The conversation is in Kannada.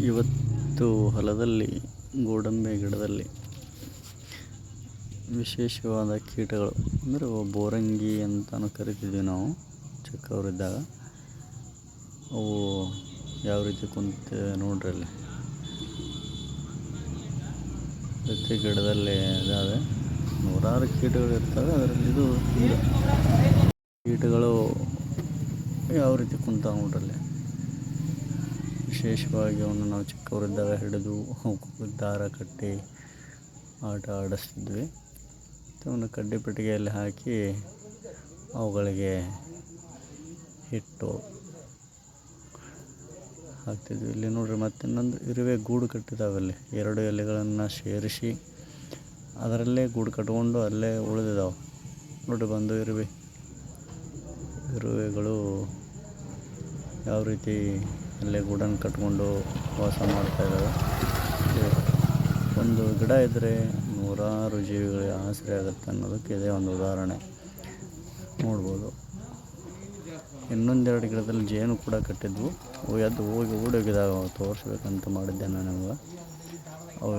ಇವತ್ತು ಹೊಲದಲ್ಲಿ ಗೋಡಂಬಿ ಗಿಡದಲ್ಲಿ ವಿಶೇಷವಾದ ಕೀಟಗಳು ಅಂದರೆ ಬೋರಂಗಿ ಅಂತಲೂ ಕರಿತಿದ್ವಿ ನಾವು ಚಿಕ್ಕವರಿದ್ದಾಗ. ಅವು ಯಾವ ರೀತಿ ಕುಂತಿವೆ ನೋಡ್ರಿ ಅಲ್ಲಿ. ಪ್ರತಿ ಗಿಡದಲ್ಲಿ ಇದ್ದಾವೆ, ನೂರಾರು ಕೀಟಗಳು ಇರ್ತವೆ. ಅದರಲ್ಲಿ ಇದು ಕೀಟಗಳು ಯಾವ ರೀತಿ ಕುಂತಾವೆ ನೋಡ್ರಲ್ಲಿ. ವಿಶೇಷವಾಗಿ ಅವನು ನಾವು ಚಿಕ್ಕವರಿದ್ದಾಗ ಹಿಡಿದು ದಾರ ಕಟ್ಟಿ ಆಟ ಆಡಿಸ್ತಿದ್ವಿ. ಅವನ್ನ ಕಡ್ಡಿ ಪೆಟ್ಟಿಗೆಯಲ್ಲಿ ಹಾಕಿ ಅವುಗಳಿಗೆ ಹಿಟ್ಟು ಹಾಕ್ತಿದ್ವಿ. ಇಲ್ಲಿ ನೋಡ್ರಿ, ಮತ್ತೆ ಇನ್ನೊಂದು ಇರುವೆ ಗೂಡು ಕಟ್ಟಿದಾವಲ್ಲಿ. 2 ಎಲೆಗಳನ್ನು ಸೇರಿಸಿ ಅದರಲ್ಲೇ ಗೂಡು ಕಟ್ಕೊಂಡು ಅಲ್ಲೇ ಉಳಿದಿದ್ದಾವೆ ನೋಡ್ರಿ. ಬಂದು ಇರುವೆಗಳು ಯಾವ ರೀತಿ ಅಲ್ಲೇ ಗೂಡನ್ನು ಕಟ್ಕೊಂಡು ವಾಸ ಮಾಡ್ತಾಯಿದ್ದಾವೆ. ಒಂದು ಗಿಡ ಇದ್ದರೆ ನೂರಾರು ಜೀವಿಗಳಿಗೆ ಆಸರೆ ಆಗುತ್ತೆ ಅನ್ನೋದಕ್ಕೆ ಇದೇ ಒಂದು ಉದಾಹರಣೆ ನೋಡ್ಬೋದು. ಇನ್ನೊಂದೆರಡು ಗಿಡದಲ್ಲಿ ಜೇನು ಕೂಡ ಕಟ್ಟಿದ್ವು. ಎದ್ದು ಹೋಗಿ ಓಡೋಗಿದಾಗ ತೋರಿಸ್ಬೇಕಂತ ಮಾಡಿದ್ದೆ ನಾನು ನಿಮ್ಗೆ. ಅವು